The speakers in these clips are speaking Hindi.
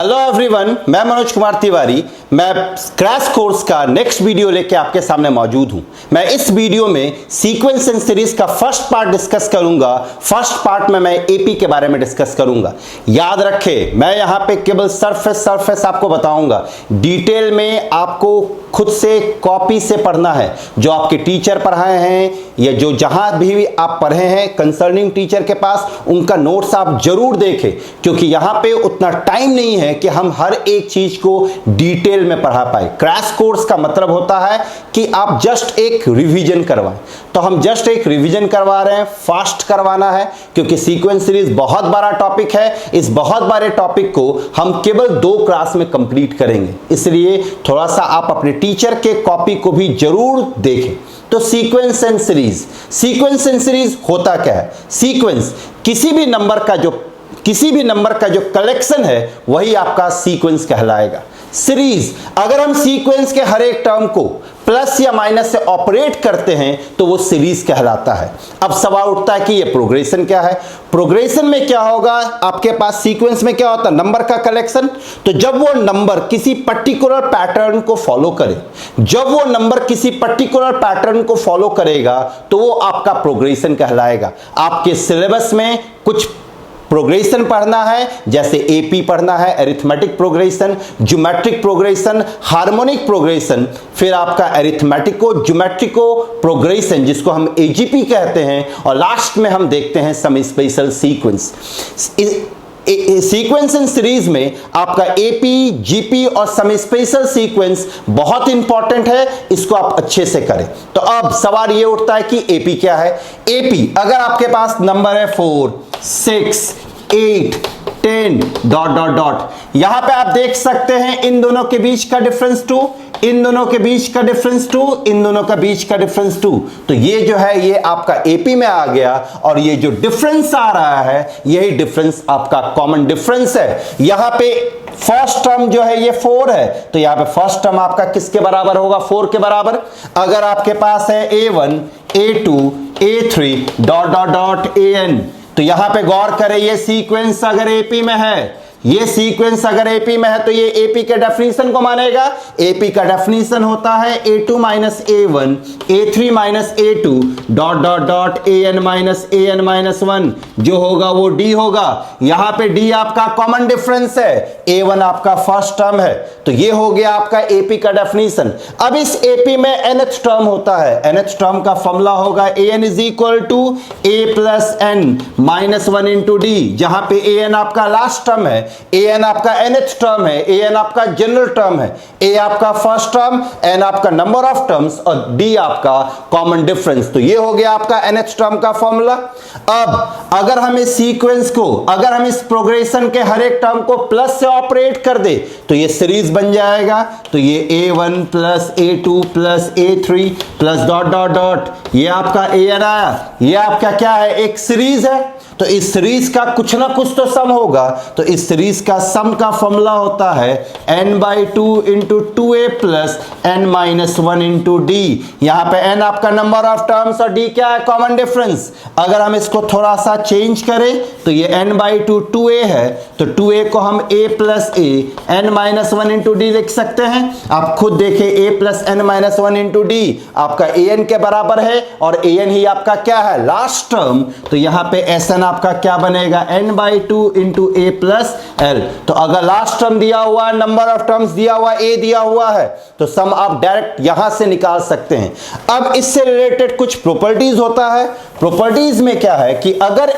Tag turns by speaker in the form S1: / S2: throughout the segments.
S1: हेलो एवरीवन, मैं मनोज कुमार तिवारी। मैं क्रैश कोर्स का नेक्स्ट वीडियो लेके आपके सामने मौजूद हूं। मैं इस वीडियो में सीक्वेंस एंड सीरीज का फर्स्ट पार्ट डिस्कस करूंगा। फर्स्ट पार्ट में मैं एपी के बारे में डिस्कस करूंगा। याद रखें, मैं यहां पे केवल सरफेस आपको बताऊंगा। डिटेल में आपको खुद से कॉपी से पढ़ना है। जो आपके टीचर पढ़ाए हैं या जो जहां भी आप पढ़े हैं कंसर्निंग टीचर के पास, उनका नोट्स आप जरूर देखें, क्योंकि यहां पे उतना टाइम नहीं है कि हम हर एक चीज को डिटेल में पढ़ा पाए। क्रैश कोर्स का मतलब होता है कि आप जस्ट एक रिवीजन करवाएं। तो हम जस्ट एक रिवीजन करवा रहे हैं, फास्ट करवाना है, क्योंकि सीक्वेंस सीरीज बहुत बड़ा टॉपिक है। इस बहुत बड़े टॉपिक को हम केवल 2 क्लास में कंप्लीट करेंगे, इसलिए थोड़ा सा आप अपने टीचर के कॉपी को भी जरूर देखें। तो सीक्वेंस एंड सीरीज होता क्या है? सीक्वेंस किसी भी नंबर का जो कलेक्शन है वही आपका सीक्वेंस कहलाएगा। सीरीज, अगर हम सीक्वेंस के हर एक टर्म को प्लस या माइनस से ऑपरेट करते हैं तो वो सीरीज कहलाता है। अब सवाल उठता है कि ये प्रोग्रेशन क्या है? प्रोग्रेशन में क्या होगा? आपके पास सीक्वेंस में क्या होता है? नंबर का कलेक्शन। तो जब वो नंबर किसी पर्टिकुलर पैटर्न को फॉलो करेगा तो वो आपका प्रोग्रेशन कहलाएगा। आपके सिलेबस में कुछ प्रोग्रेशन पढ़ना है, जैसे एपी पढ़ना है, arithmetic progression, geometric progression, harmonic progression, फिर आपका अरिथमेटिको ज्योमेट्रिको प्रोग्रेशन जिसको हम एजीपी कहते हैं, और लास्ट में हम देखते हैं some special sequence. Sequence and series में आपका एपी, जीपी और सम स्पेशल सीक्वेंस बहुत इंपॉर्टेंट है, इसको आप अच्छे से करें। तो अब सवाल ये उठता है कि एपी क्या है? एपी, अगर आपके पास नंबर है 4, 6, 8, 10 ... यहां पे आप देख सकते हैं इन दोनों के बीच का डिफरेंस 2, इन दोनों के बीच का डिफरेंस 2, इन दोनों का बीच का डिफरेंस 2। तो ये जो है ये आपका एपी में आ गया, और ये जो डिफरेंस आ रहा है यही डिफरेंस आपका कॉमन डिफरेंस है। यहां पे फर्स्ट टर्म जो है ये 4 है, तो यहां पे फर्स्ट टर्म आपका किसके बराबर होगा? 4 के बराबर। अगर आपके पास है a1, a2, a3 ... an, तो यहां पे गौर करें, ये सीक्वेंस अगर एपी में है, ये सीक्वेंस अगर एपी में है तो ये एपी के डेफिनेशन को मानेगा। एपी का डेफिनेशन होता है a2 - a1, a3 - a2 ... an - 1, जो होगा वो d होगा। यहां पे d आपका कॉमन डिफरेंस है, a1 आपका फर्स्ट टर्म है, तो ये हो गया आपका एपी का डेफिनेशन। अब इस एपी में nth टर्म होता है, nth टर्म का फॉर्मूला होगा an = a + n - 1 × d, जहां पे an आपका लास्ट टर्म है, an आपका nth टर्म है, an आपका जनरल टर्म है, a आपका फर्स्ट टर्म, n आपका नंबर ऑफ टर्म्स और d आपका कॉमन डिफरेंस। तो ये हो गया आपका nth टर्म का फॉर्मूला। अब अगर हम इस सीक्वेंस को, अगर हम इस प्रोग्रेशन के हर एक टर्म को प्लस से ऑपरेट कर दे तो ये सीरीज बन जाएगा। तो ये a1 + a2 + a3 + ... ये आपका an आया, ये आपका क्या है? एक सीरीज है। तो इस सीरीज का कुछ ना कुछ तो सम होगा, तो इस सीरीज का सम का फॉर्मूला होता है n/2 × 2a + n - 1 × d। यहां पे n आपका नंबर ऑफ टर्म्स और d क्या है? Common difference. अगर हम इसको थोड़ा सा चेंज करें तो ये n/2 2a है, तो 2a को हम a + a n - 1 × d लिख सकते हैं। आप खुद देखें, a + n - 1 × d आपका an के बराबर है, और an ही आपका क्या है? Last term. तो यहां पे sn आपका क्या बनेगा? n/2 × a + l। तो अगर लास्ट टर्म दिया हुआ है, नंबर ऑफ टर्म्स दिया हुआ, a दिया हुआ है, तो सम आप डायरेक्ट यहां से निकाल सकते हैं। अब इससे रिलेटेड कुछ प्रॉपर्टीज होता है। प्रॉपर्टीज में क्या है कि अगर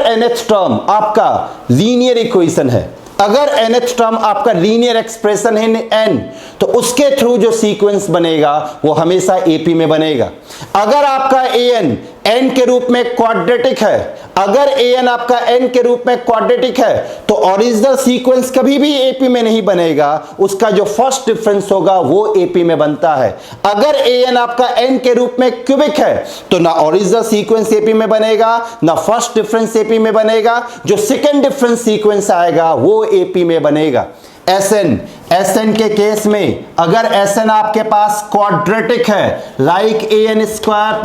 S1: nth टर्म आपका लीनियर इक्वेशन है, अगर nth टर्म आपका लीनियर एक्सप्रेशन है n, तो उसके थ्रू जो सीक्वेंस बनेगा वो हमेशा एपी में बनेगा। अगर आपका an n के रूप में क्वाड्रेटिक है, अगर an आपका n के रूप में क्वाड्रेटिक है, तो ओरिजिनल सीक्वेंस कभी भी एपी में नहीं बनेगा, उसका जो फर्स्ट डिफरेंस होगा वो एपी में बनता है। अगर an आपका n के रूप में क्यूबिक है, तो ना ओरिजिनल सीक्वेंस एपी में बनेगा, ना फर्स्ट डिफरेंस एपी में बनेगा, जो सेकेंड डिफरेंस सीक्वेंस आएगा वो एपी में बनेगा। एसएन के केस में अगर एसएन आपके पास क्वाड्रेटिक है, लाइक an²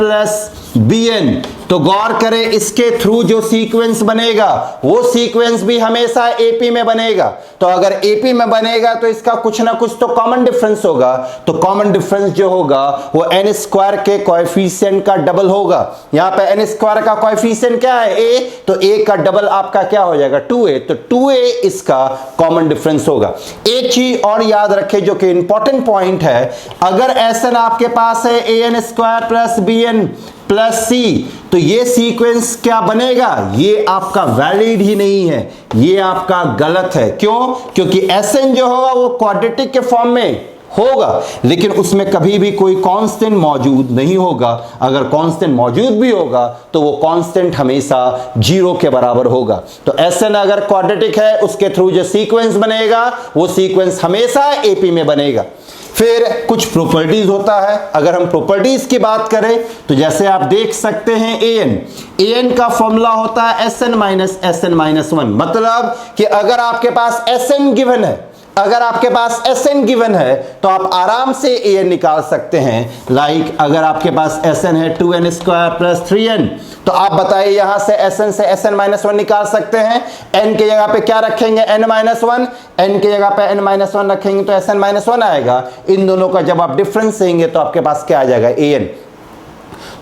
S1: + bn। तो गौर करें, इसके थ्रू जो सीक्वेंस बनेगा वो सीक्वेंस भी हमेशा एपी में बनेगा। तो अगर एपी में बनेगा तो इसका कुछ ना कुछ तो कॉमन डिफरेंस होगा। तो कॉमन डिफरेंस जो होगा वो एन स्क्वायर के कोएफिशिएंट का डबल होगा। यहां पे एन स्क्वायर का कोएफिशिएंट क्या है, ए, तो ए का डबल आपका क्या हो जाएगा, 2a। तो 2a इसका कॉमन डिफरेंस होगा। एक चीज और याद रखें जो कि इंपॉर्टेंट पॉइंट है, अगर एसएन आपके पास है an square plus bn plus c, तो ये सीक्वेंस क्या बनेगा, ये आपका वैलिड ही नहीं है, ये आपका गलत है। क्यों? क्योंकि एसएन जो होगा वो क्वाड्रेटिक के फॉर्म में होगा, लेकिन उसमें कभी भी कोई कांस्टेंट मौजूद नहीं होगा। अगर कांस्टेंट मौजूद भी होगा तो वो कांस्टेंट हमेशा 0 के बराबर होगा। तो एसएन अगर क्वाड्रेटिक है, उसके थ्रू जो सीक्वेंस बनेगा वो सीक्वेंस हमेशा एपी में बनेगा। फिर कुछ प्रॉपर्टीज होता है। अगर हम प्रॉपर्टीज की बात करें तो जैसे आप देख सकते हैं an का फॉर्मूला होता है Sn माइनस Sn माइनस 1। मतलब कि अगर आपके पास Sn गिवन है, अगर आपके पास Sn गिवन है तो आप आराम से an निकाल सकते हैं। लाइक अगर आपके पास Sn है 2n स्क्वायर प्लस 3n, तो आप बताइए यहां से Sn से Sn माइनस 1 निकाल सकते हैं। n की जगह पे क्या रखेंगे, n माइनस 1, n की जगह पे n माइनस 1 रखेंगे तो Sn माइनस 1 आएगा। इन दोनों का जब आप डिफरेंस देंगे तो आपके पास क्या आ जाएगा, an।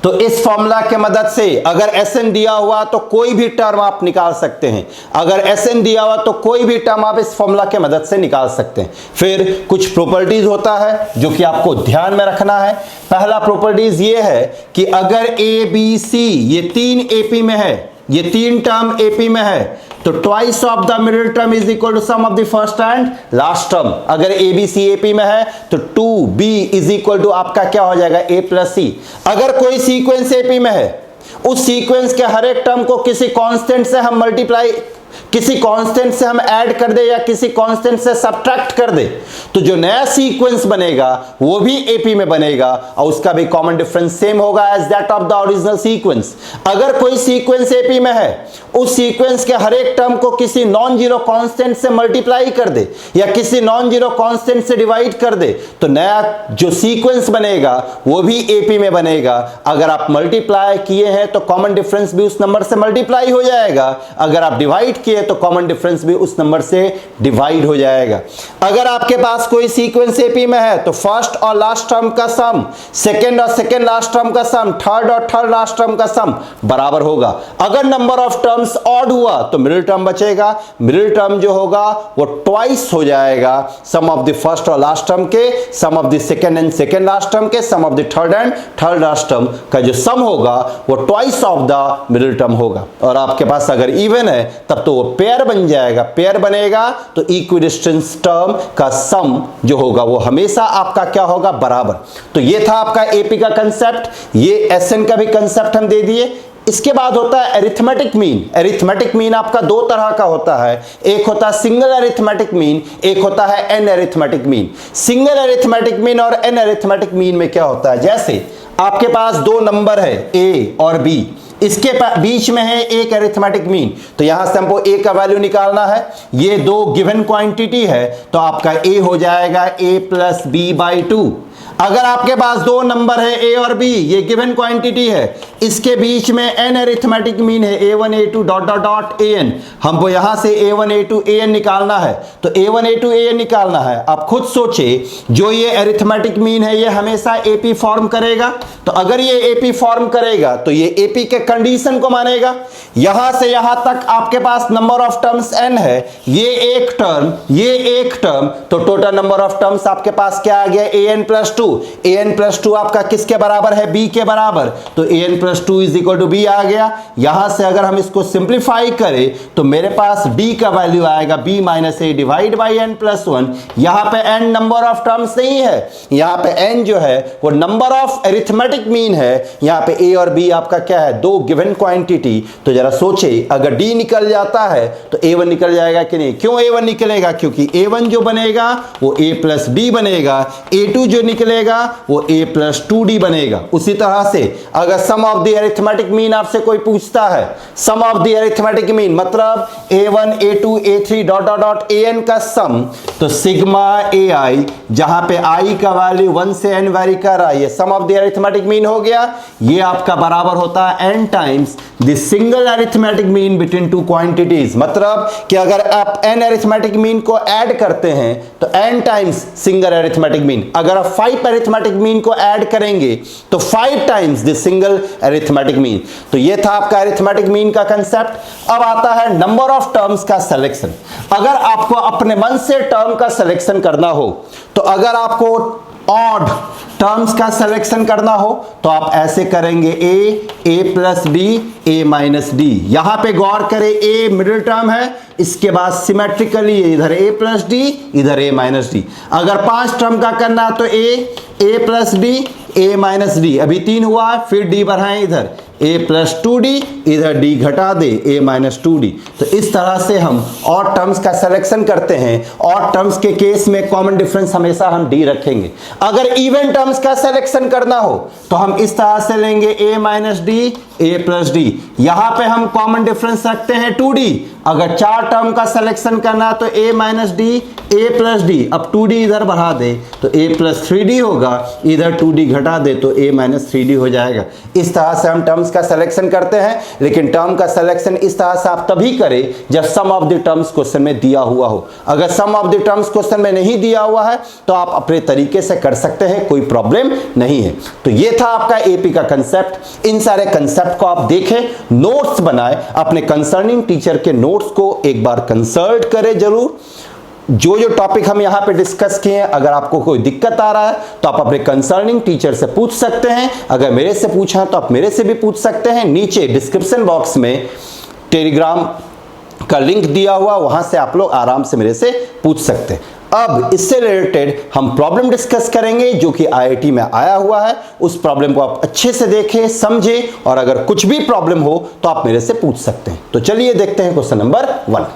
S1: तो इस फॉर्मूला के मदद से अगर Sn दिया हुआ तो कोई भी टर्म आप निकाल सकते हैं। अगर Sn दिया हुआ तो कोई भी टर्म आप इस फॉर्मूला के मदद से निकाल सकते हैं। फिर कुछ प्रॉपर्टीज होता है जो कि आपको ध्यान में रखना है। पहला प्रॉपर्टीज ये है कि अगर ए बी सी ये तीन एपी में है, ये तीन टर्म एपी में है, तो twice of the middle term is equal to sum of the first and last term. अगर ए बी सी एपी में है तो 2b इज इक्वल टू आपका क्या हो जाएगा, a प्लस सी। अगर कोई सीक्वेंस एपी में है, उस सीक्वेंस के हर एक टर्म को किसी कांस्टेंट से हम मल्टीप्लाई, किसी कांस्टेंट से हम ऐड कर दे या किसी कांस्टेंट से सब्ट्रैक्ट कर दे, तो जो नया सीक्वेंस बनेगा वो भी एपी में बनेगा और उसका भी कॉमन डिफरेंस सेम होगा as that of the original sequence. अगर कोई सीक्वेंस एपी में है, उस सीक्वेंस के हर एक टर्म को किसी नॉन जीरो कांस्टेंट से मल्टीप्लाई कर दे या किसी नॉन जीरो कांस्टेंट से डिवाइड कर दे, तो नया जो सीक्वेंस बनेगा वो भी एपी में बनेगा। अगर आप मल्टीप्लाई किए हैं तो कॉमन डिफरेंस भी उस नंबर से मल्टीप्लाई हो जाएगा, अगर आप डिवाइड किए तो कॉमन डिफरेंस भी उस नंबर से डिवाइड हो जाएगा। अगर आपके पास कोई सीक्वेंस एपी में है तो फर्स्ट और लास्ट टर्म का सम, सेकंड और सेकंड लास्ट टर्म का सम, थर्ड और थर्ड लास्ट टर्म का सम बराबर होगा। अगर नंबर ऑफ टर्म्स ऑड हुआ तो मिडिल टर्म बचेगा, मिडिल टर्म जो होगा वो ट्वाइस हो जाएगा सम ऑफ द फर्स्ट और लास्ट टर्म के, sum of the second and second last term के, sum of the third and third last term का जो सम होगा वो twice of the middle term होगा। और आपके पास अगर इवन है तब तो वो पेयर बन जाएगा। पेयर बनेगा तो इक्विडिस्टेंस टर्म का सम जो होगा वो हमेशा आपका क्या होगा, बराबर। तो ये था आपका एपी का कंसेप्ट, ये एसएन का भी कंसेप्ट हम दे दिए। इसके बाद होता है अरिथमेटिक मीन। अरिथमेटिक मीन आपका दो तरह का होता है, एक होता है सिंगल अरिथमेटिक मीन, एक होता है N arithmetic mean. Single arithmetic mean और एन अरिथमेटिक मीन में क्या होता है, जैसे आपके पास दो नंबर है ए और बी, इसके बीच में है एक अरिथमेटिक मीन, तो यहां से हमको ए का वैल्यू निकालना है। ये दो गिवन क्वांटिटी है तो आपका ए हो जाएगा a प्लस बी बाई 2। अगर आपके पास दो नंबर है ए और बी, ये गिवन क्वांटिटी है, इसके बीच में एन अरिथमेटिक मीन है a1 a2 dot dot dot an, हमको यहां से a1 a2 an निकालना है, तो a1 a2 an निकालना है। आप खुद सोचे, जो ये अरिथमेटिक मीन है ये हमेशा एपी फॉर्म करेगा, तो अगर ये एपी फॉर्म करेगा तो ये एपी के कंडीशन को मानेगा। यहां से यहां तक आपके पास नंबर ऑफ टर्म्स n है, ये एक टर्म, ये एक टर्म, तो टोटल नंबर ऑफ टर्म्स आपके पास क्या आ गया, an प्लस 2। an प्लस 2 आपका किसके बराबर है, b के बराबर, तो an plus 2 is equal to b आ गया। यहां से अगर हम इसको सिंप्लीफाई करें तो मेरे पास b का वैल्यू आएगा b minus A divide by n plus 1। यहां पे n नंबर ऑफ टर्म्स नहीं है, यहां पे n जो है वो नंबर ऑफ अरिथमेटिक मीन है। यहां पे a और b आपका क्या है, दो गिवन क्वांटिटी। तो जरा सोचे, अगर d निकल जाता है तो a1 निकल जाएगा कि नहीं। क्यों a1 निकलेगा, क्योंकि a1 जो बनेगा वो a प्लस b बनेगा, a2 जो निकलेगा बनेगा वो a प्लस 2d बनेगा। उसी तरह से अगर सम ऑफ द अरिथमेटिक मीन आपसे कोई पूछता है, सम ऑफ द अरिथमेटिक मीन मतलब a1 a2 a3 dot dot dot an का सम, तो सिग्मा ai जहां पे i का वैल्यू 1 से n वेरी कर रहा है, ये सम ऑफ द अरिथमेटिक मीन हो गया। ये आपका बराबर होता है n times the single arithmetic mean between two quantities. मतलब कि अगर आप n अरिथमेटिक मीन को ऐड करते हैं तो n times single arithmetic mean. अगर आप 5 अरिथमेटिक मीन को ऐड करेंगे तो 5 times the single arithmetic mean. तो ये था आपका अरिथमेटिक मीन का कंसेप्ट। अब आता है नंबर ऑफ टर्म्स का सिलेक्शन। अगर आपको अपने मन से टर्म का सिलेक्शन करना हो, तो अगर आपको ऑड टर्म्स का सिलेक्शन करना हो तो आप ऐसे करेंगे a plus D a minus D. यहां पे गौर करें a मिडिल टर्म है, इसके बाद सिमेट्रिकली इधर a प्लस डी इधर a माइनस डी। अगर 5 टर्म का करना है तो a plus D a minus D, अभी 3 हुआ है, फिर d बढ़ाएं इधर a प्लस 2d इधर d घटा दे a माइनस 2d। तो इस तरह से हम ऑड टर्म्स का सिलेक्शन करते हैं। ऑड टर्म्स के केस में कॉमन डिफरेंस हमेशा हम d रखेंगे। अगर इवन टर्म्स का सिलेक्शन करना हो तो हम इस तरह से लेंगे a minus D a plus D. यहां पे हम कॉमन डिफरेंस रखते हैं 2d। अगर 4 टर्म का सिलेक्शन करना तो a minus D a plus D, अब 2d इधर बढ़ा दे तो a प्लस 3d होगा, इधर 2d घटा दे तो a माइनस 3d हो जाएगा। इस तरह से हम टर्म्स का सिलेक्शन करते हैं। लेकिन टर्म का सिलेक्शन इस तरह से आप तभी करें जब सम ऑफ द टर्म्स क्वेश्चन में दिया हुआ हो। अगर सम ऑफ द टर्म्स क्वेश्चन में नहीं दिया हुआ है तो आप अपने तरीके से कर सकते हैं, कोई प्रॉब्लम नहीं है। तो ये था आपका एपी का कंसेप्ट। इन सारे कंसेप्ट को आप देखें, नोट्स बनाएं, अपने कंसर्निंग टीचर के नोट्स को एक बार कंसल्ट करें जरूर। जो जो टॉपिक हम यहाँ पे डिस्कस किए हैं, अगर आपको कोई दिक्कत आ रहा है तो आप अपने कंसर्निंग टीचर से पूछ सकते हैं। अगर मेरे से पूछा तो आप मेरे से भी पूछ सकते हैं। नीचे डिस्क्रिप्शन बॉक्स में टेलीग्राम का लिंक दिया हुआ, वहां से आप लोग आराम से मेरे से पूछ सकते हैं। अब इससे रिलेटेड हम प्रॉब्लम डिस्कस करेंगे जो कि आईआईटी में आया हुआ है। उस प्रॉब्लम को आप अच्छे से देखें, समझें, और अगर कुछ भी प्रॉब्लम हो तो आप मेरे से पूछ सकते हैं। तो चलिए देखते हैं क्वेश्चन नंबर 1।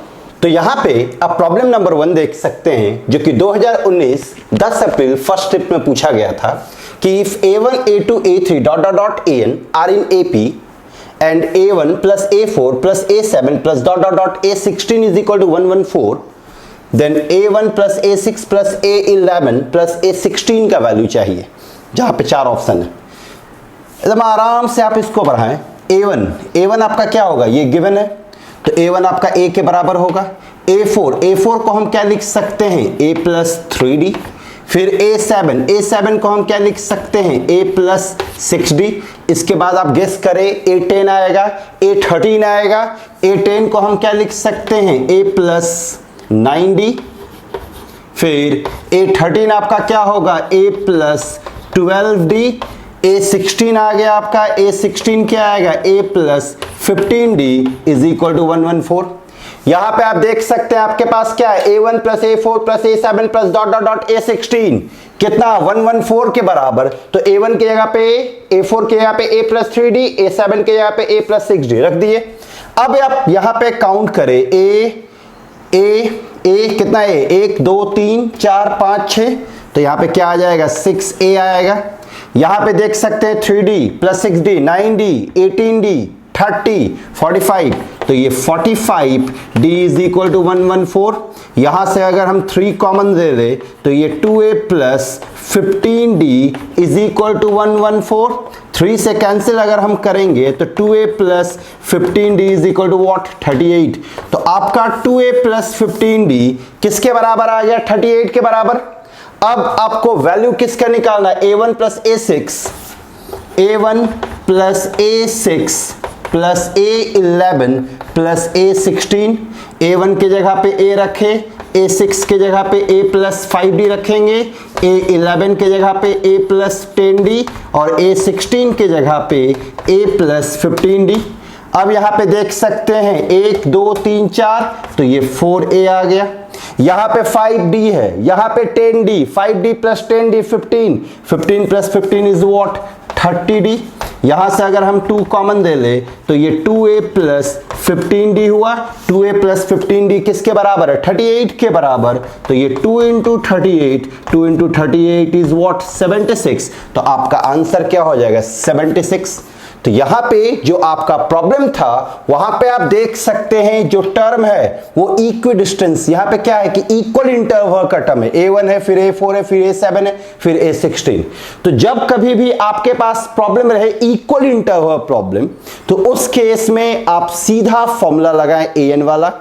S1: तो यहां पे आप प्रॉब्लम नंबर 1 देख सकते हैं, जो कि 2019 10 अप्रैल फर्स्ट ट्रिप में पूछा गया था कि if a1 a2 a3 dot dot dot an are in AP and a1 plus a4 plus a7 plus dot dot dot a16 is equal to 114, then a1 plus a6 plus a11 plus a16 का वैल्यू चाहिए, जहां पे 4 ऑप्शन है। एकदम आराम से आप इसको बढ़ाएं। a1 आपका क्या होगा, ये गिवन है, तो a1 आपका a के बराबर होगा। a4 को हम क्या लिख सकते हैं, a प्लस 3d। फिर a7 को हम क्या लिख सकते हैं, a प्लस 6d। इसके बाद आप गेस करें, a10 आएगा, a13 आएगा। a10 को हम क्या लिख सकते हैं, a प्लस 9d। फिर a13 आपका क्या होगा, a प्लस 12d। a16 आ गया आपका, a16 क्या आएगा, a plus 15d is equal to 114। यहां पे आप देख सकते हैं आपके पास क्या है, a1 plus a4 plus a7 plus dot dot dot a16 कितना 114 के बराबर। तो a1 की जगह पे a4 की जगह पे a प्लस 3d, a7 की जगह पे a प्लस 6d रख दिए। अब आप यहां पे काउंट करें, a कितना है, 1 2 3 4 5 6, तो यहां पे क्या आ जाएगा, 6a आएगा। यहां पे देख सकते हैं 3d plus 6d 9d 18d 30 45, तो ये 45d इज इक्वल टू 114। यहां से अगर हम 3 कॉमन दे दे तो ये 2a plus 15d is equal to 114। 3 से कैंसिल अगर हम करेंगे तो 2a plus 15d is equal to what, 38। तो आपका 2a प्लस 15d किसके बराबर आ गया, 38 के बराबर। अब आपको वैल्यू किसका निकालना है, a1 plus a6 plus a11 plus a16। a1 के जगह पे a रखे, a6 के जगह पे a प्लस 5d रखेंगे, a11 के जगह पे a प्लस 10d और a16 के जगह पे a प्लस 15d। अब यहाँ पे देख सकते हैं 1 2 3 4, तो ये 4a आ गया। यहाँ पे 5d है, यहाँ पे 10d, 5d plus 10d 15 plus 15 is what, 30d। यहां से अगर हम 2 कॉमन दे ले तो ये 2a प्लस 15d हुआ। 2a प्लस 15d किसके बराबर है? 38 के बराबर। तो ये 2 इंटू 38 इज व्हाट? 76। तो आपका आंसर क्या हो जाएगा? 76। तो यहां पे जो आपका प्रॉब्लम था वहां पे आप देख सकते हैं जो टर्म है वो इक्वी डिस्टेंस, यहां पे क्या है कि इक्वल इंटरवल का टर्म है। A1 है, फिर A4 है, फिर A7 है, फिर A16। तो जब कभी भी आपके पास प्रॉब्लम रहे इक्वल इंटरवल प्रॉब्लम, तो उस केस में आप सीधा फॉर्मूला लगाएं an वाला।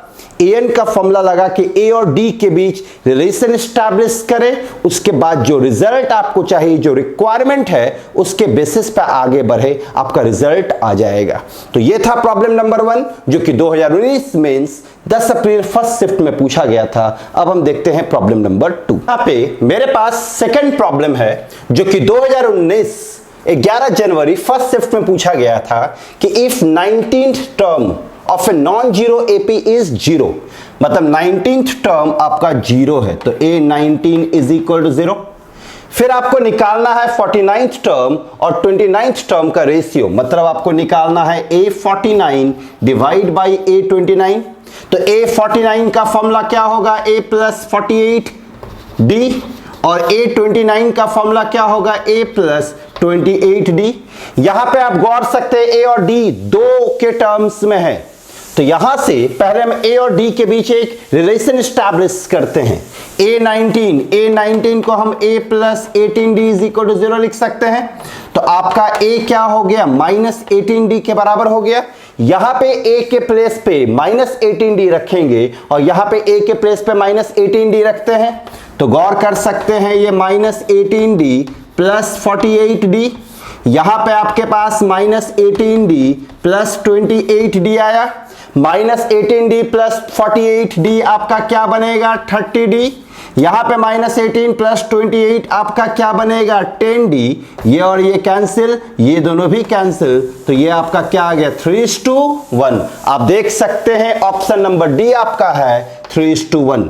S1: an का फॉर्मूला लगा के a और d के बीच रिलेशन एस्टैब्लिश करें। उसके बाद जो रिजल्ट आपको चाहिए, जो रिक्वायरमेंट है, उसके बेसिस पर आगे बढ़े, आपका रिजल्ट आ जाएगा। तो ये था प्रॉब्लम नंबर 1 जो कि 2019 मेंस 10 अप्रैल फर्स्ट शिफ्ट में पूछा गया था। अब हम देखते हैं प्रॉब्लम नंबर 2। यहाँ पे मेरे पास सेकंड प्रॉब्लम है जो कि 2019 11 जनवरी फर्स्ट शिफ्ट में पूछा गया था कि if 19th term of a non zero AP is 0, मतलब 19th टर्म आपका 0 है तो A19 इज इक्वल टू 0। फिर आपको निकालना है 49th टर्म और 29th टर्म का रेशियो, मतलब आपको निकालना है A49 डिवाइड बाई A29। तो A49 का फॉर्मूला क्या होगा? A प्लस 48D और A29 का फॉर्मूला क्या होगा? A plus 28D। यहां पे आप गौर सकते हैं A और D 2 के टर्म्स में है, तो यहां से पहले हम A और D के बीच एक रिलेशन एस्टैब्लिश करते हैं। A19 को हम A plus 18D is equal to 0 लिख सकते हैं। तो आपका A क्या हो गया? माइनस 18D के बराबर हो गया। यहां पे A के प्लेस पे माइनस 18D रखेंगे और यहां पे A के प्लेस पे माइनस 18D रखते हैं, तो गौर कर सकते हैं ये माइनस 18D प्लस 48D। यहां पे आपके पास माइनस 18D प्लस 28D आया। माइनस 18D प्लस 48D आपका क्या बनेगा? 30D। यहां पे माइनस 18 प्लस 28 आपका क्या बनेगा? 10D। ये और ये कैंसिल, ये दोनों भी कैंसिल, तो ये आपका क्या आ गया? 3:1। आप देख सकते हैं ऑप्शन नंबर डी आपका है 3:1।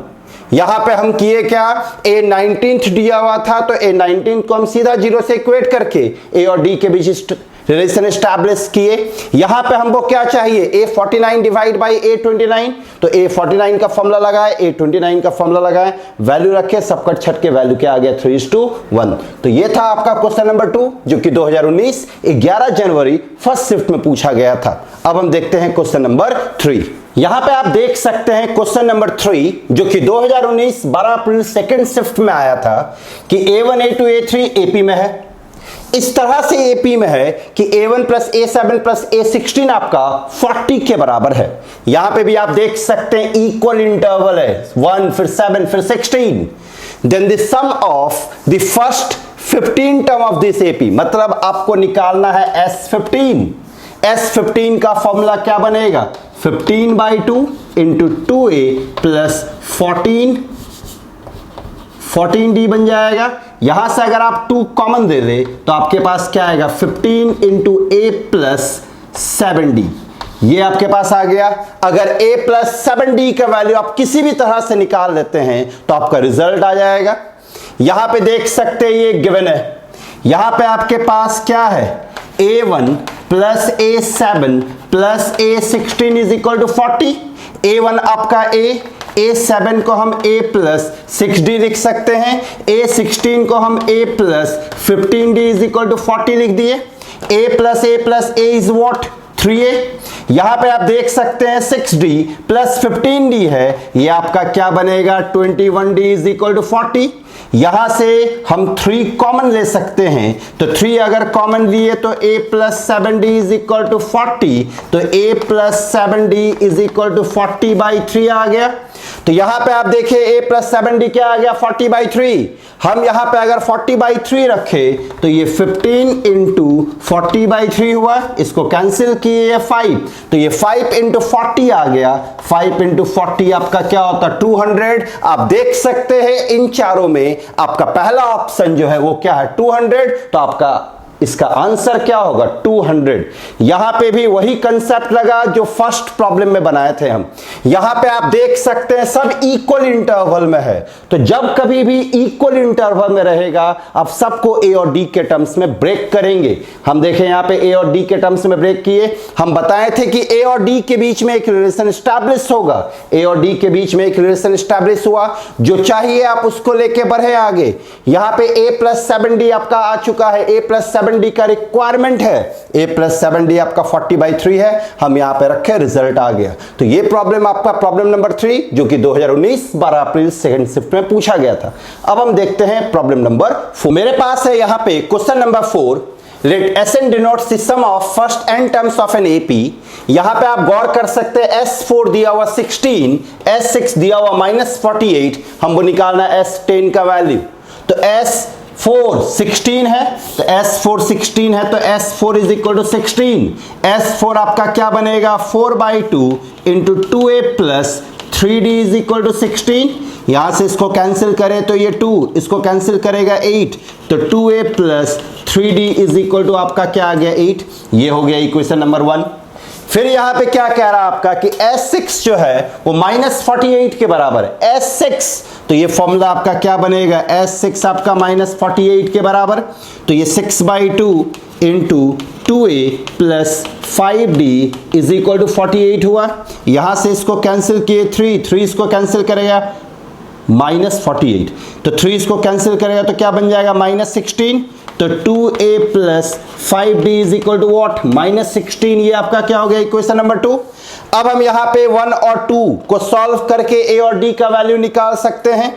S1: यहां पे हम किए क्या? A19 दिया हुआ था तो A19 को हम सीधा 0 से इक्वेट करके A और D के बीच रिलेशन एस्टैब्लिश किए। यहां पे हमको क्या चाहिए? A49 divide by A29। तो A49 का फॉर्मूला लगाए, A29 का फॉर्मूला लगाए, वैल्यू रखे, सब कट छट के वैल्यू क्या आ गया? 3:1। तो ये था आपका क्वेश्चन नंबर 2 जो कि 2019 11 जनवरी फर्स्ट शिफ्ट में पूछा गया था। अब हम देखते हैं क्वेश्चन नंबर 3। यहां पे आप देख सकते हैं क्वेश्चन नंबर 3 जो कि 2019 12 अप्रैल सेकंड शिफ्ट में आया था कि A1 A2 A3 AP में है। इस तरह से AP में है कि A1 plus A7 plus A16 आपका 40 के बराबर है। यहां पे भी आप देख सकते हैं इक्वल इंटरवल है, 1 फिर 7 फिर 16। Then the sum of the first 15 term of this AP, मतलब आपको निकालना है S15। S15 का फॉर्मूला क्या बनेगा? 15/2 इंटू 2A प्लस 14D बन जाएगा। यहां से अगर आप 2 कॉमन दे ले तो आपके पास क्या आएगा? 15 इंटू A प्लस 7D, ये आपके पास आ गया। अगर A प्लस 7D का वैल्यू आप किसी भी तरह से निकाल लेते हैं तो आपका रिजल्ट आ जाएगा। यहां पे देख सकते हैं ये गिवन है। यहां पे आपके पास क्या है? A1 plus A7 plus A16 is equal to 40। A1 आपका A7 को हम A प्लस 6D लिख सकते हैं, A16 को हम A plus 15D is equal to 40 लिख दिए। A plus A is what? 3A। यहां पे आप देख सकते हैं 6D प्लस 15D है, ये आपका क्या बनेगा? 21D is equal to 40। यहां से हम 3 कॉमन ले सकते हैं, तो 3 अगर कॉमन लिए तो A plus 7D is equal to 40, तो A plus 7D is equal to 40/3 आ गया। तो यहां पे आप देखिए A प्लस 7D क्या आ गया? 40/3। हम यहां पे अगर 40/3 रखें तो ये 15 इंटू 40/3 हुआ, इसको कैंसिल किए 5, तो ये 5 इंटू 40 आ गया। 5 इंटू 40 आपका क्या होता? 200। आप देख सकते हैं इन चारों में आपका पहला ऑप्शन जो है वो क्या है? 200। तो आपका इसका आंसर क्या होगा 200। यहां पे भी वही कंसेप्ट लगा जो फर्स्ट प्रॉब्लम में बनाए थे हम। यहां पे आप देख सकते हैं सब इक्वल इंटरवल में है, तो जब कभी भी इक्वल इंटरवल में रहेगा आप सबको ए और डी के टर्म्स में ब्रेक करेंगे। हम देखें यहां पे ए और डी के टर्म्स में ब्रेक किए, हम बताए थे कि ए और डी के बीच में एक रिलेशन एस्टैब्लिश होगा। ए और डी के बीच में एक रिलेशन एस्टैब्लिश हुआ, जो चाहिए आप उसको लेके बढ़े आगे। यहां पे a प्लस 7d आपका आ चुका है, a प्लस 7d का रिक्वायरमेंट है, a प्लस 7d आपका 40/3 है, हम यहां पे रखे, रिजल्ट आ गया। तो ये प्रॉब्लम आपका प्रॉब्लम नंबर 3 जो कि 2019 12 अप्रैल सेकंड शिफ्ट में पूछा गया था। अब हम देखते हैं प्रॉब्लम नंबर 4। मेरे पास है यहां पे question number 4, let Sn denotes the sum of first n terms of an AP। यहां पे आप गौर कर सकते हैं S4 दिया हुआ 16, S6 दिया हुआ -48, हमको निकालना S10 का वैल्यू। तो S4 16 है, तो S4 16 है, तो S4 is equal to 16। S4 आपका क्या बनेगा 4/2 into 2a plus 3d is equal to 16। यहां से इसको कैंसिल करें तो ये 2, इसको कैंसिल करेगा 8, तो 2a plus 3d is equal to आपका क्या आ गया 8। ये हो गया इक्वेशन नंबर 1। फिर यहां पे क्या कह रहा है आपका कि S6 जो है वो -48 के बराबर है, S6, तो ये फॉर्मूला आपका क्या बनेगा S6 आपका -48 के बराबर, तो ये 6/2 into 2a plus 5d is equal to 48 हुआ। यहां से इसको कैंसिल किए 3 इसको कैंसिल करेगा -48, तो 3 इसको कैंसिल करेगा तो क्या बन जाएगा -16, तो 2a plus 5d is equal to what -16। ये आपका क्या हो गया इक्वेशन नंबर 2। अब हम यहां पे 1 और 2 को सॉल्व करके a और d का वैल्यू निकाल सकते हैं।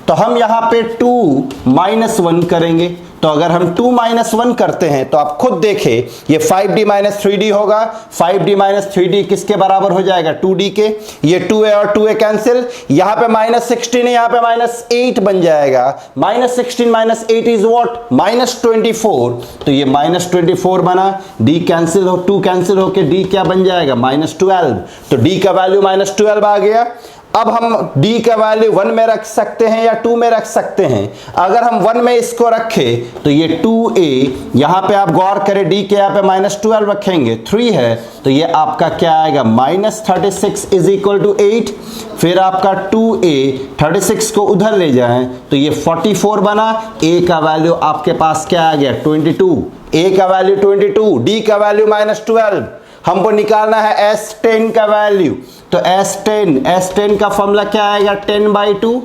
S1: तो हम यहां पे 2 - 1 करेंगे, तो अगर हम 2 - 1 करते हैं तो आप खुद देखें ये 5d - 3d होगा। 5d - 3d किसके बराबर हो जाएगा 2d के, ये 2a और 2a कैंसिल, यहां पे -16 है, यहां पे -8 बन जाएगा। -16 - 8 इज व्हाट -24, तो ये -24 बना, d कैंसिल हो 2 कैंसिल होके d क्या बन जाएगा -12, तो d का वैल्यू -12 आ गया। अब हम d का वैल्यू 1 में रख सकते हैं या 2 में रख सकते हैं। अगर हम 1 में इसको रखें तो ये 2a, यहां पे आप गौर करें d के यहां पे -12 रखेंगे, 3 है, तो ये आपका क्या आएगा -36 इज इक्वल टू 8। फिर आपका 2a 36 को उधर ले जाएं तो ये 44 बना, a का वैल्यू आपके पास क्या आ गया 22, a का वैल्यू 22, d का वैल्यू -12। हमको निकालना है S10 का वैल्यू, तो S10 का फॉर्मूला क्या आएगा 10/2,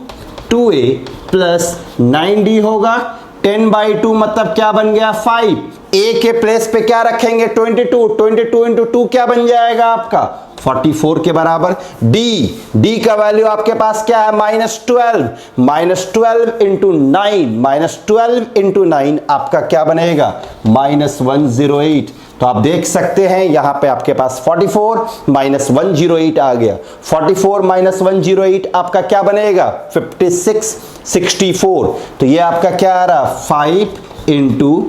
S1: 2a प्लस 9d होगा। 10/2 मतलब क्या बन गया 5, a के प्लेस पे क्या रखेंगे 22 इंटू 2 क्या बन जाएगा आपका 44 के बराबर। d का वैल्यू आपके पास क्या है -12 इंटू 9, -12 इंटू 9 आपका क्या बनेगा -108। तो आप देख सकते हैं यहां पे आपके पास 44 -108 आ गया। 44 -108 आपका क्या बनेगा 56 64, तो ये आपका क्या आ रहा 5 इंटू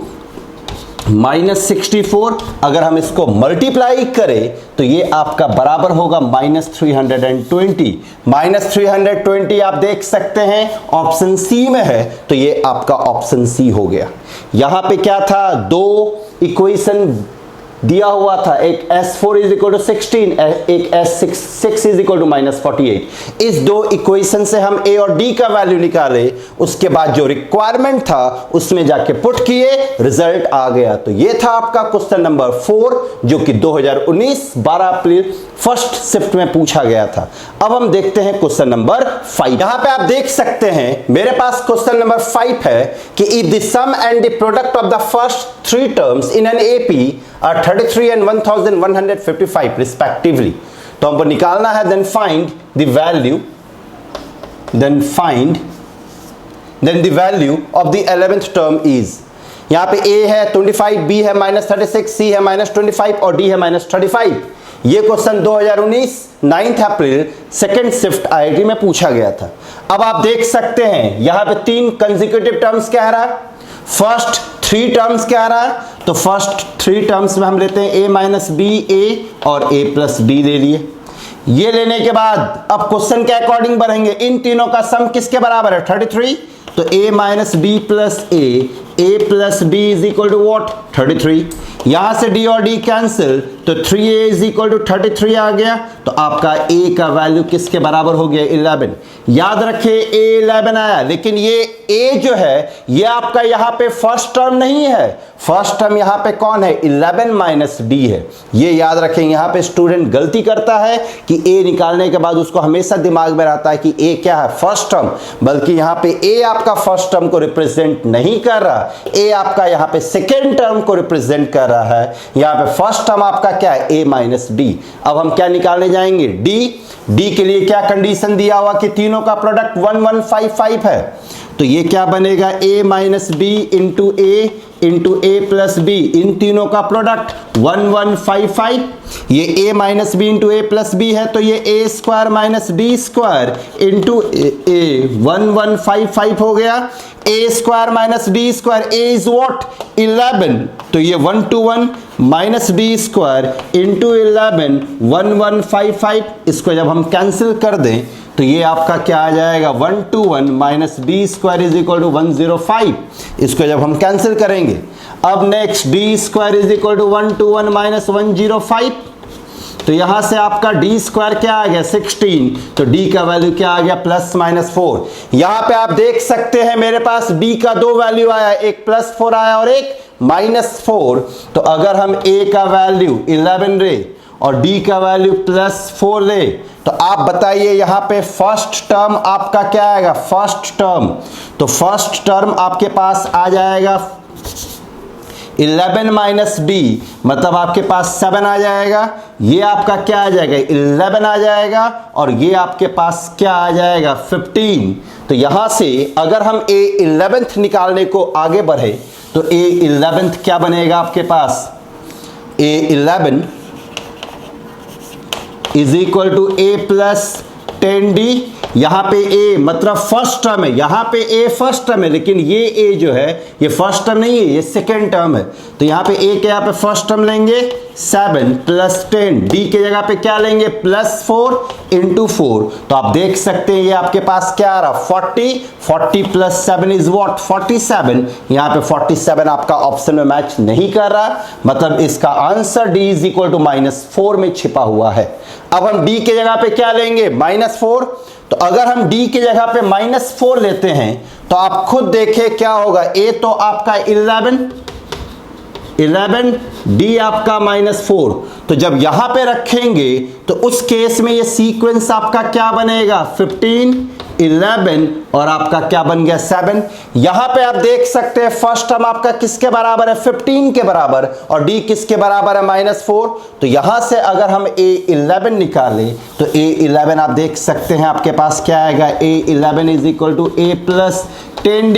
S1: -64। अगर हम इसको मल्टीप्लाई करें तो ये आपका बराबर होगा -320। -320 आप देख सकते हैं ऑप्शन सी में है, तो ये आपका ऑप्शन सी हो गया। यहां पे क्या था 2 इक्वेशन दिया हुआ था, एक S4 इज इक्वल टू 16, एक S6 इज इक्वल टू -48। इस 2 इक्वेशन से हम a और d का वैल्यू निकाले, उसके बाद जो रिक्वायरमेंट था उसमें जाके पुट किए, रिजल्ट आ गया। तो ये था आपका क्वेश्चन नंबर 4 जो कि 2019 12 अप्रैल फर्स्ट शिफ्ट में पूछा गया था। अब हम देखते हैं क्वेश्चन नंबर 5। यहां पे आप देख सकते हैं मेरे पास क्वेश्चन नंबर 5 है कि if the sum and the product of the first 3 terms in an AP are 33 and 1155 respectively, तो हमको निकालना है then find the value of the 11th term is। यहां पे a है 25, b है -36, c है -25 और d है -35। ये क्वेश्चन 2019 9 अप्रैल सेकंड शिफ्ट आईआईटी में पूछा गया था। अब आप देख सकते हैं यहां पे 3 कंसेक्यूटिव टर्म्स कह रहा है, फर्स्ट 3 टर्म्स क्या आ रहा है, तो फर्स्ट 3 टर्म्स में हम लेते हैं a - b a और a + b ले लिए। ये लेने के बाद अब क्वेश्चन के अकॉर्डिंग बढ़ेंगे, इन तीनों का सम किसके बराबर है 33, तो a minus B plus A plus B is equal to what 33। यहां से d और d कैंसिल, तो 3a इज इक्वल टू 33 आ गया। तो आपका a का वैल्यू किसके बराबर हो गया 11। याद रखिए a 11 आया, लेकिन ये a जो है ये आपका यहां पे फर्स्ट टर्म नहीं है, फर्स्ट टर्म यहां पे कौन है 11 माइनस d है। ये याद रखें, यहां पे स्टूडेंट गलती करता है कि a निकालने के बाद उसको हमेशा दिमाग में रहता है कि a क्या है फर्स्ट टर्म, बल्कि यहां पे a आपका फर्स्ट टर्म को रिप्रेजेंट नहीं कर रहा, a आपका यहां पे सेकेंड टर्म को रिप्रेजेंट कर रहा है। यहां पे फर्स्ट टर्म आपका क्या है a माइनस d। अब हम क्या निकालने जाएंगे d के लिए क्या कंडीशन दिया हुआ कि तीनों का प्रोडक्ट 1155 है, तो ये क्या बनेगा a minus B into A plus B, इन तीनों का प्रोडक्ट 1155। ये a minus B into A plus B है, तो ये a square minus B square into A 1155 हो गया। a square minus D square, a is what 11, तो ये 121 माइनस बी स्क्वायर इंटू 11 1155। इसको जब हम कैंसिल कर दें तो ये आपका क्या आ जाएगा 121 minus B square is equal to 105। इसको जब हम कैंसिल करेंगे, अब next D square is equal to 121 minus 105, तो यहां से आपका डी स्क्वायर क्या आ गया 16, तो डी का वैल्यू क्या आ गया प्लस माइनस 4। यहां पे आप देख सकते हैं मेरे पास बी का दो वैल्यू आया, एक प्लस 4 आया और एक माइनस 4। तो अगर हम ए का वैल्यू 11 ले और डी का वैल्यू प्लस 4 ले, तो आप बताइए यहां पे फर्स्ट टर्म आपका क्या आएगा फर्स्ट टर्म, तो फर्स्ट टर्म आपके पास आ जाएगा 11 माइनस बी, मतलब आपके पास 7 आ जाएगा। ये आपका क्या आ जाएगा 11 आ जाएगा, और ये आपके पास क्या आ जाएगा 15। तो यहां से अगर हम a 11th निकालने को आगे बढ़े तो a 11th क्या बनेगा आपके पास a 11 is equal to a plus 10d। यहां पे a मतलब फर्स्ट टर्म है, यहां पे a फर्स्ट टर्म है, लेकिन ये a जो है ये फर्स्ट टर्म नहीं है, ये सेकेंड टर्म है। तो यहां पे a के यहां पे फर्स्ट टर्म लेंगे 7 प्लस 10, d के जगह पे क्या लेंगे प्लस 4 इंटू 4। तो आप देख सकते हैं ये आपके पास क्या आ रहा 40 प्लस 7 इज वॉट 47। यहां पे 47 आपका ऑप्शन में मैच नहीं कर रहा, मतलब इसका answer d is equal to -4 में छिपा हुआ है। अब हम d के जगह पे क्या लेंगे -4, तो अगर हम d की जगह पे -4 लेते हैं तो आप खुद देखिए क्या होगा, a तो आपका 11 d आपका -4, तो जब यहां पे रखेंगे तो उस केस में ये सीक्वेंस आपका क्या बनेगा 15 11 और आपका क्या बन गया 7। यहां पे आप देख सकते हैं फर्स्ट टर्म आपका किसके बराबर है 15 के बराबर, और d किसके बराबर है -4। तो यहां से अगर हम a 11 निकालें तो a 11 आप देख सकते हैं आपके पास क्या आएगा a 11 is equal to a plus 10d।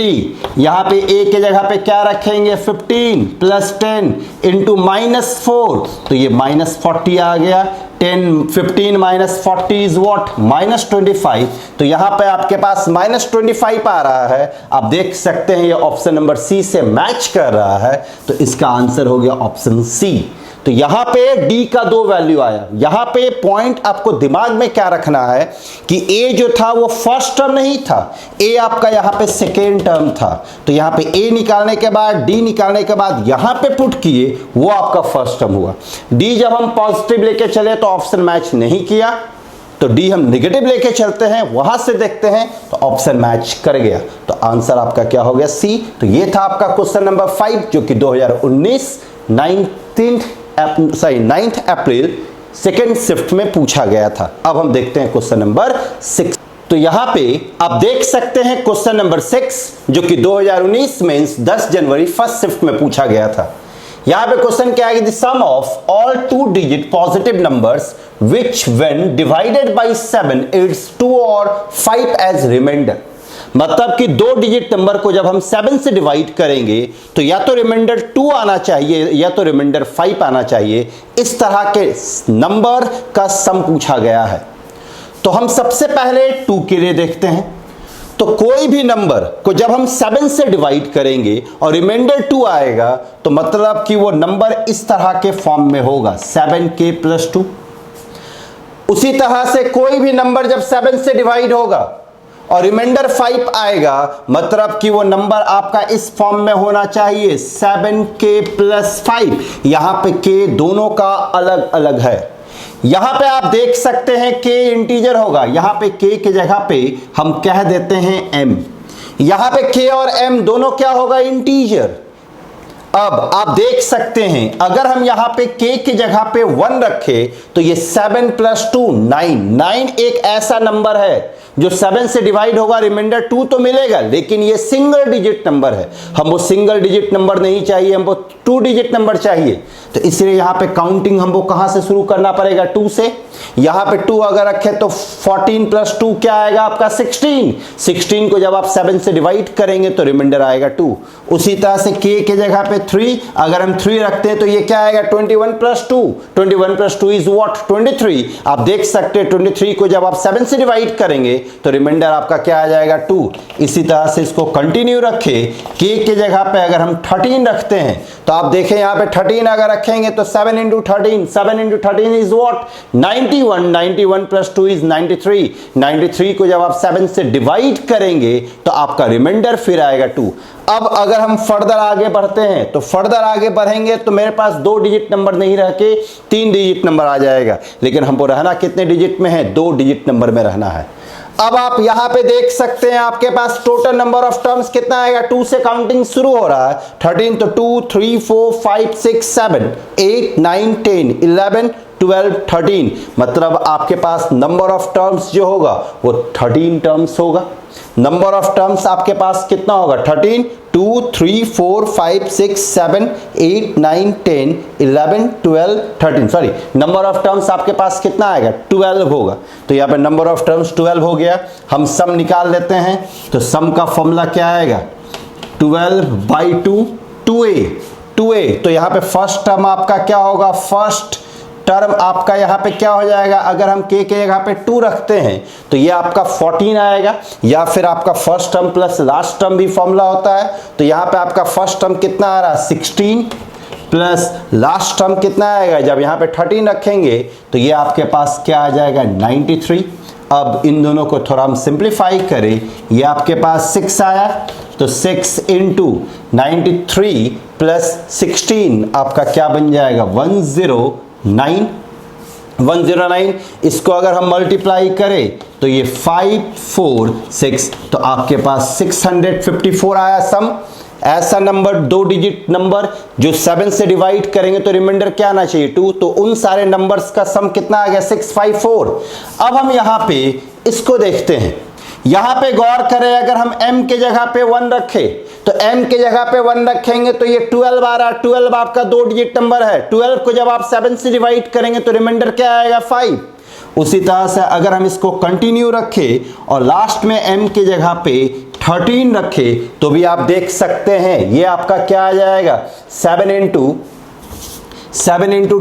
S1: यहां पे a के जगह पे क्या रखेंगे 15 प्लस 10 इंटू -4, तो ये -40 आ गया। 15 माइनस 40 इज वॉट -25। तो यहां पे आपके पास -25 आ रहा है, आप देख सकते हैं ये ऑप्शन नंबर सी से मैच कर रहा है, तो इसका आंसर हो गया ऑप्शन सी। तो यहां पे डी का दो वैल्यू आया। यहां पे पॉइंट आपको दिमाग में क्या रखना है कि ए जो था वो फर्स्ट टर्म नहीं था, ए आपका यहां पे सेकेंड टर्म था। तो यहां पे ए निकालने के बाद डी निकालने के बाद यहां पे पुट किए वो आपका फर्स्ट टर्म हुआ। डी जब हम पॉजिटिव लेके चले तो ऑप्शन मैच नहीं किया, तो डी हम नेगेटिव लेके चलते हैं, वहां से देखते हैं तो ऑप्शन मैच कर गया। तो आंसर आपका क्या हो गया सी। तो ये था आपका क्वेश्चन नंबर 5 जो कि 2019 9 अप्रैल सेकेंड शिफ्ट में पूछा गया था। अब हम देखते हैं क्वेश्चन नंबर 6। तो यहां पे आप देख सकते हैं क्वेश्चन नंबर 6 जो कि 2019 मेंस 10 जनवरी फर्स्ट शिफ्ट में पूछा गया था। यहां पे क्वेश्चन क्या है, the sum of all 2 digit positive numbers which when divided by 7 its 2 और 5 एज रिमाइंडर। मतलब कि 2 डिजिट नंबर को जब हम 7 से डिवाइड करेंगे तो या तो रिमाइंडर 2 आना चाहिए या तो रिमाइंडर 5 आना चाहिए। इस तरह के नंबर का सम पूछा गया है। तो हम सबसे पहले 2 के लिए देखते हैं। तो कोई भी नंबर को जब हम 7 से डिवाइड करेंगे और रिमाइंडर 2 आएगा तो मतलब कि वो नंबर इस तरह के फॉर्म में होगा 7k + 2। उसी तरह से कोई भी नंबर जब 7 से डिवाइड होगा और रिमाइंडर 5 आएगा, मतलब कि वो नंबर आपका इस फॉर्म में होना चाहिए 7k + 5। यहां पे k दोनों का अलग अलग है। यहां पे आप देख सकते हैं k इंटीजर होगा, यहां पे k की जगह पे हम कह देते हैं m। यहां पे k और m दोनों क्या होगा, इंटीजर। अब आप देख सकते हैं अगर हम यहां पे k की जगह पे 1 रखें तो ये 7 + 2 9। 9 एक ऐसा नंबर है जो 7 से डिवाइड होगा, रिमाइंडर 2 तो मिलेगा, लेकिन ये सिंगल डिजिट नंबर है। हमको सिंगल डिजिट नंबर नहीं चाहिए, हमको 2 डिजिट नंबर चाहिए। तो इसलिए यहां पे काउंटिंग हमको कहां से शुरू करना पड़ेगा, 2 से। यहां पे 2 अगर रखे तो 14 + 2 क्या आएगा आपका 16। 16 को जब आप 7 से डिवाइड करेंगे तो रिमाइंडर आएगा 2। उसी तरह से k के जगह पे 3, अगर हम 3 रखते हैं तो ये क्या आएगा 21 + 2। 21 + 2 इज व्हाट 23। आप देख सकते हैं 23 को जब आप 7 से डिवाइड करेंगे तो रिमाइंडर आपका क्या आ जाएगा 2। इसी तरह से इसको कंटिन्यू रखें, k के जगह पे अगर हम 13 रखते हैं तो आप देखें यहां पे 13 अगर रखेंगे तो 7 × 13, 7 × 13 इज व्हाट 91। 91 + 2 इज 93। 93 को जब आप 7 से डिवाइड करेंगे तो आपका रिमाइंडर फिर आएगा 2। अब अगर हम फर्दर आगे बढ़ते हैं तो फर्दर आगे बढ़ेंगे तो मेरे पास 2 डिजिट नंबर नहीं रह के 3 डिजिट नंबर आ जाएगा, लेकिन हमको रहना कितने डिजिट में है, 2 डिजिट नंबर में रहना है। अब आप यहां पे देख सकते हैं आपके पास टोटल नंबर ऑफ टर्म्स कितना आएगा, 2 से काउंटिंग शुरू हो रहा है। 13 तो 2 3 4 5 6 7 8 9 10 11 12 13, मतलब आपके पास नंबर ऑफ टर्म्स जो होगा वो 13 टर्म्स होगा। नंबर ऑफ टर्म्स आपके पास कितना होगा 13, 2 3 4 5 6 7 8 9 10 11 12 13, सॉरी नंबर ऑफ टर्म्स आपके पास कितना आएगा 12 होगा। तो यहाँ पे नंबर ऑफ टर्म्स 12 हो गया। हम सम निकाल लेते हैं, तो सम का फॉर्मूला क्या आएगा 12/2 2a। तो यहाँ पे फर्स्ट टर्म आपका क्या होगा, फर्स्ट टर्म आपका यहाँ पे क्या हो जाएगा, अगर हम k के जगह पे 2 रखते हैं तो ये आपका 14 आएगा, या फिर आपका first term plus last term भी फॉर्मूला होता है। तो यहाँ पे आपका फर्स्ट टर्म कितना आ रहा है 16 प्लस लास्ट टर्म कितना आएगा, जब यहाँ पे 13 रखेंगे तो ये आपके पास क्या आ जाएगा 93। अब इन दोनों को थोड़ा हम सिंप्लीफाई करें, ये आपके पास 6 आया, तो 6 × 93 प्लस 16 आपका क्या बन जाएगा 109। इसको अगर हम मल्टीप्लाई करें तो ये 546, तो आपके पास 654 आया सम। ऐसा नंबर 2 डिजिट नंबर जो 7 से डिवाइड करेंगे तो रिमाइंडर क्या आना चाहिए 2, तो उन सारे नंबर्स का सम कितना आ गया 654। अब हम यहां पे इसको देखते हैं, यहां पे गौर करें, अगर हम m के जगह पे 1 रखें तो m के जगह पे 1 रखेंगे तो ये 12 आ रहा। 12 आपका 2 डिजिट नंबर है। 12 को जब आप 7 से डिवाइड करेंगे तो रिमाइंडर क्या आएगा 5। उसी तरह से अगर हम इसको कंटिन्यू रखें और लास्ट में m के जगह पे 13 रखें तो भी आप देख सकते हैं ये आपका क्या आ जाएगा 7 ×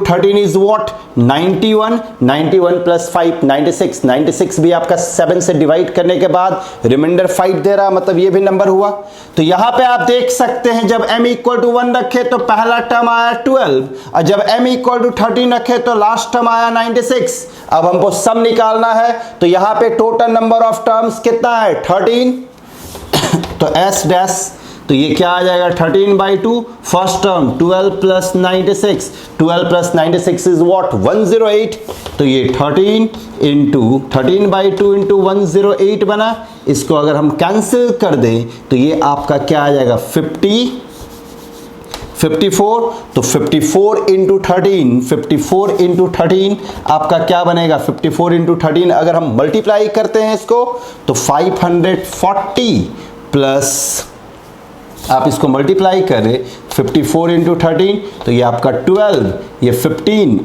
S1: 13 इज व्हाट 91। 91 प्लस 5 96। 96 भी आपका 7 से डिवाइड करने के बाद रिमाइंडर 5 दे रहा, मतलब ये भी नंबर हुआ। तो यहां पे आप देख सकते हैं जब m = 1 रखे तो पहला टर्म आया 12, और जब m = 13 रखे तो लास्ट टर्म आया 96। अब हमको सम निकालना है, तो यहां पे टोटल नंबर ऑफ टर्म्स कितना है 13, तो s डैश, तो ये क्या आ जाएगा 13/2। First term 12 + 96, 12 + 96 is what 108। तो ये 13/2 × 108 बना। इसको अगर हम कैंसिल कर दें तो ये आपका क्या आ जाएगा 54। तो 54 × 13 आपका क्या बनेगा 54 × 13 अगर हम मल्टीप्लाई करते हैं इसको तो 540 प्लस आप इसको मल्टीप्लाई करें 54 × 13 तो ये आपका 12, ये 15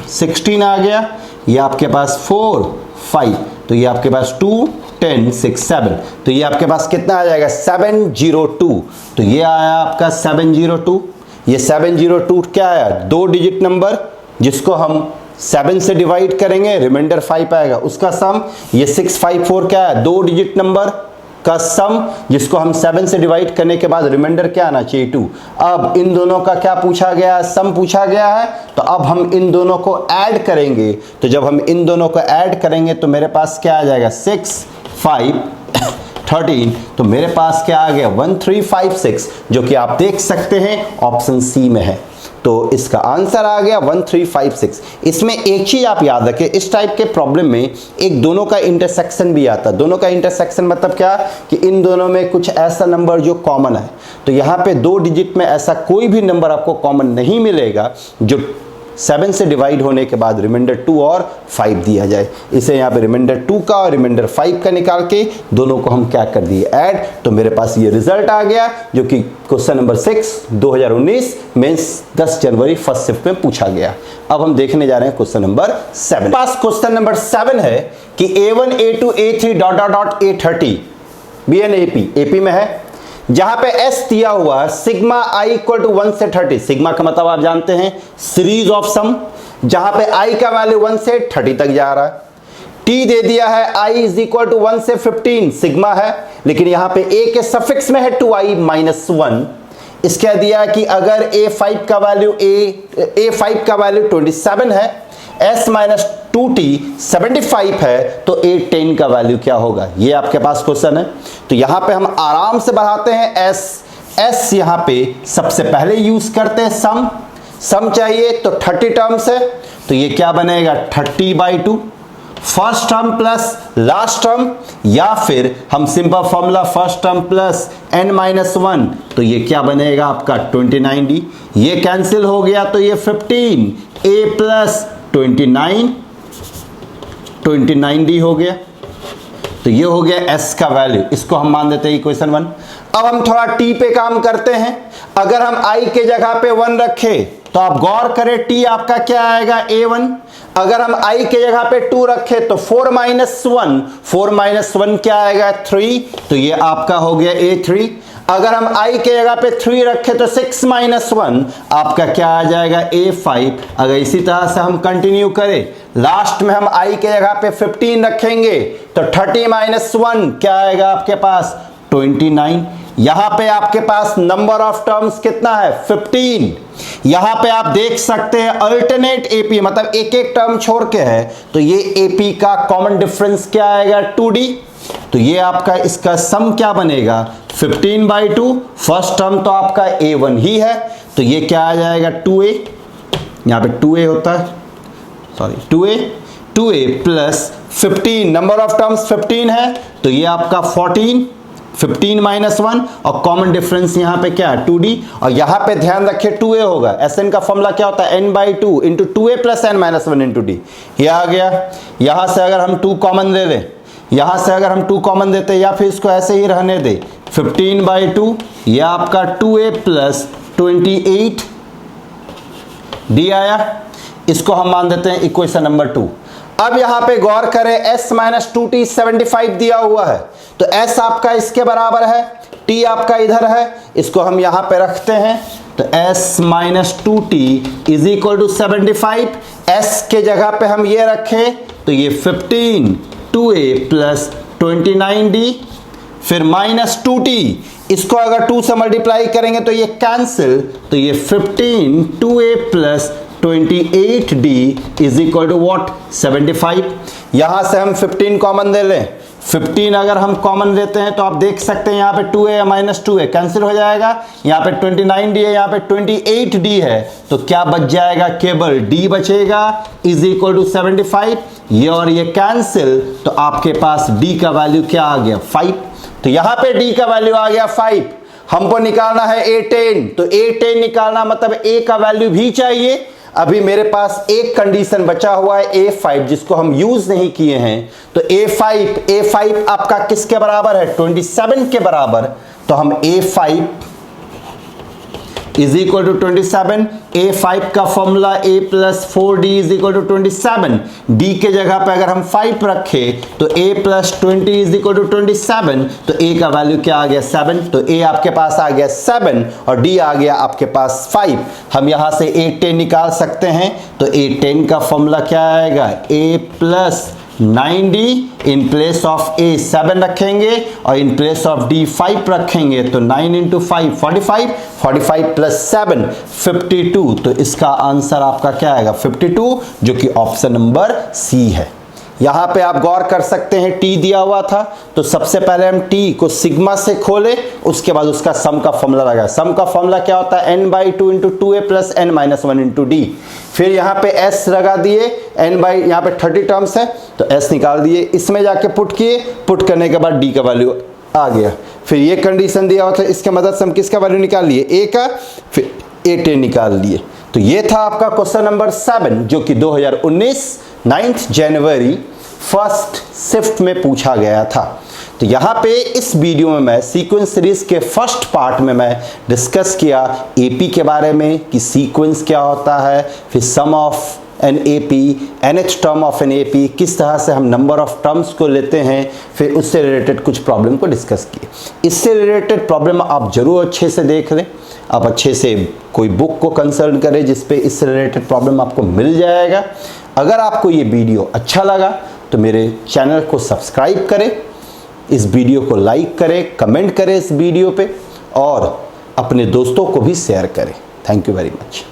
S1: 16 आ गया, ये आपके पास 4 5, तो ये आपके पास 2 10 6 7, तो ये आपके पास कितना आ जाएगा 702। तो ये आया आपका 702। ये 702 क्या आया 2 डिजिट नंबर जिसको हम 7 से डिवाइड करेंगे रिमाइंडर 5 आएगा, उसका सम। ये 654 क्या है 2 डिजिट नंबर का सम, जिसको हम 7 से डिवाइड करने के बाद रिमाइंडर क्या आना चाहिए 2। अब इन दोनों का क्या पूछा गया, सम पूछा गया है, तो अब हम इन दोनों को ऐड करेंगे। तो जब हम इन दोनों को ऐड करेंगे तो मेरे पास क्या आ जाएगा 6 5 13, तो मेरे पास क्या आ गया 1356, जो कि आप देख सकते हैं ऑप्शन सी में है। तो इसका आंसर आ गया 1356। इसमें एक चीज आप याद रखें, इस टाइप के प्रॉब्लम में एक दोनों का इंटरसेक्शन भी आता है। दोनों का इंटरसेक्शन मतलब क्या कि इन दोनों में कुछ ऐसा नंबर जो कॉमन है। तो यहाँ पे 2 डिजिट में ऐसा कोई भी नंबर आपको कॉमन नहीं मिलेगा जो 7 से डिवाइड होने के बाद रिमाइंडर 2 और 5 दिया जाए। इसे यहाँ पे रिमाइंडर 2 का और रिमाइंडर 5 का निकाल के दोनों को हम क्या कर दिए ऐड। तो मेरे पास ये रिजल्ट आ गया जो कि क्वेश्चन नंबर 6 2019 मेंस 10 जनवरी फर्स्ट शिफ्ट में पूछा गया। अब हम देखने जा रहे हैं क्वेश्चन नंबर 7। पास क्वेश्चन नंबर 7 है कि A1 A2 A3 dot dot dot A30 BN AP में है, जहां पे S दिया हुआ सिग्मा I इक्वल टू 1 से 30। सिग्मा का मतलब आप जानते हैं सीरीज ऑफ सम, जहां पे I का वैल्यू 1 से 30 तक जा रहा है। T दे दिया है I इज इक्वल टू 1 से 15 सिग्मा है, लेकिन यहां पे A के सफिक्स में है 2i माइनस 1। इसका दिया कि अगर A5 का वैल्यू A5 का वैल्यू 27 है, S माइनस 2t 75 है, तो A10 का वैल्यू क्या होगा, ये आपके पास क्वेश्चन है। तो यहां पे हम आराम से बढ़ाते हैं S यहां पे सबसे पहले यूज करते हैं सम चाहिए तो 30 टर्म्स है, तो ये क्या बनेगा 30/2 first term plus last term, या फिर हम simple formula first term plus n-1, तो ये क्या बनेगा आपका 29d। ये कैंसिल हो गया तो ये 15a प्लस 29d हो गया। तो ये हो गया S का वैल्यू, इसको हम मान देते हैं इक्वेशन 1। अब हम थोड़ा T पे काम करते हैं। अगर हम I के जगह पे 1 रखें तो आप गौर करें T आपका क्या आएगा A1। अगर हम I के जगह पे 2 रखें तो 4 माइनस 1 क्या आएगा 3, तो ये आपका हो गया A3। अगर हम I के जगह पे 3 रखें तो 6 माइनस 1 आपका क्या आ जाएगा A5। अगर इसी तरह से हम कंटिन्यू करें, लास्ट में हम I के जगह पे 15 रखेंगे तो 30 माइनस 1 क्या आएगा आपके पास 29। यहां पे आपके पास नंबर ऑफ टर्म्स कितना है 15। यहां पे आप देख सकते हैं अल्टरनेट AP मतलब एक एक टर्म छोड़ के है, तो ये AP का कॉमन डिफरेंस क्या आएगा 2D। तो ये आपका इसका सम क्या बनेगा 15/2। फर्स्ट टर्म तो आपका A1 ही है, तो ये क्या आ जाएगा 2A, यहां पे 2A होता है, sorry 2A plus 15, number of terms 15 है, तो ये आपका 14, 15 माइनस 1 और कॉमन डिफरेंस यहाँ पे क्या है 2D। और यहाँ पे ध्यान रखिए 2A होगा, Sn का फॉर्मूला क्या होता है n/2 into 2A plus n-1 into D। ये आ गया। यहाँ से अगर हम 2 कॉमन दे दें, यहाँ से अगर हम 2 कॉमन देते या फिर इसको ऐसे ही रहने दे 15/2, ये आपका 2A प्लस 28D आया। इसको हम मान देते हैं इक्वेशन नंबर 2। अब यहां पे गौर करें S माइनस 2t 75 दिया हुआ है, तो S आपका इसके बराबर है, T आपका इधर है, इसको हम यहां पे रखते हैं। तो S minus 2t is equal to 75। S के जगह पे हम ये रखें तो ये 15 2A प्लस 29D, फिर माइनस 2t, इसको अगर 2 से मल्टीप्लाई करेंगे तो ये कैंसिल, तो ये 15 2A plus 28D is equal to what 75। यहां से हम 15 कॉमन दे लें, 15 अगर हम कॉमन लेते हैं तो आप देख सकते हैं यहाँ पे 2A या माइनस 2A कैंसिल हो जाएगा, यहाँ पे 29D है, यहाँ पे 28D है, तो क्या बच जाएगा केवल D बचेगा इज इक्वल टू 75। ये और ये कैंसिल, तो आपके पास D का वैल्यू क्या आ गया 5। तो यहाँ पे D का वैल्यू आ गया 5। हमको निकालना है A10, तो A10 निकालना मतलब A का वैल्यू भी चाहिए। अभी मेरे पास एक कंडीशन बचा हुआ है A5 जिसको हम यूज नहीं किए हैं, तो A5 आपका किसके बराबर है 27 के बराबर। तो हम A5 is equal to 27, A5 का formula A plus 4D is equal to 27। D के जगह पे अगर हम 5 रखें तो A plus 20 is equal to 27, तो A का वैल्यू क्या आ गया 7। तो A आपके पास आ गया 7 और D आ गया आपके पास 5। हम यहां से A10 निकाल सकते हैं, तो A10 का फॉर्मूला क्या आएगा A plus 9D, in place of A 7 रखेंगे और इन प्लेस ऑफ D 5 रखेंगे, तो 9 इंटू 5 45, 45 प्लस 7 52। तो इसका आंसर आपका क्या आएगा 52, जो कि ऑप्शन नंबर C है। यहां पे आप गौर कर सकते हैं T दिया हुआ था, तो सबसे पहले हम T को सिग्मा से खोले, उसके बाद उसका सम का फॉर्मूला लगा। सम का फॉर्मूला क्या होता है n/2 into 2a plus n minus 1 into D. फिर यहाँ पे s लगा दिए, यहाँ पे 30 टर्म्स है तो s निकाल दिए, इसमें जाके पुट किए, पुट करने के बाद d का वैल्यू आ गया। फिर ये कंडीशन दिया हुआ था, इसके मदद से हम किसका वैल्यू निकाल लिए, a का, फिर 8a निकाल लिए। तो ये था आपका क्वेश्चन नंबर 7, जो कि 2019 9 जनवरी फर्स्ट शिफ्ट में पूछा गया था। तो यहाँ पे इस वीडियो में मैं सीक्वेंस सीरीज के फर्स्ट पार्ट में मैं डिस्कस किया एपी के बारे में कि सीक्वेंस क्या होता है, फिर sum of an AP, nth term of an AP, किस तरह से हम नंबर ऑफ टर्म्स को लेते हैं, फिर उससे रिलेटेड कुछ प्रॉब्लम को डिस्कस किए। इससे रिलेटेड प्रॉब्लम आप जरूर अच्छे से देख लें, आप अच्छे से कोई बुक को कंसल्ट करें जिसपे इससे रिलेटेड प्रॉब्लम आपको मिल जाएगा। अगर आपको ये वीडियो अच्छा लगा तो मेरे चैनल को सब्सक्राइब करें, इस वीडियो को लाइक करें, कमेंट करें इस वीडियो पे और अपने दोस्तों को भी शेयर करें। Thank you very much.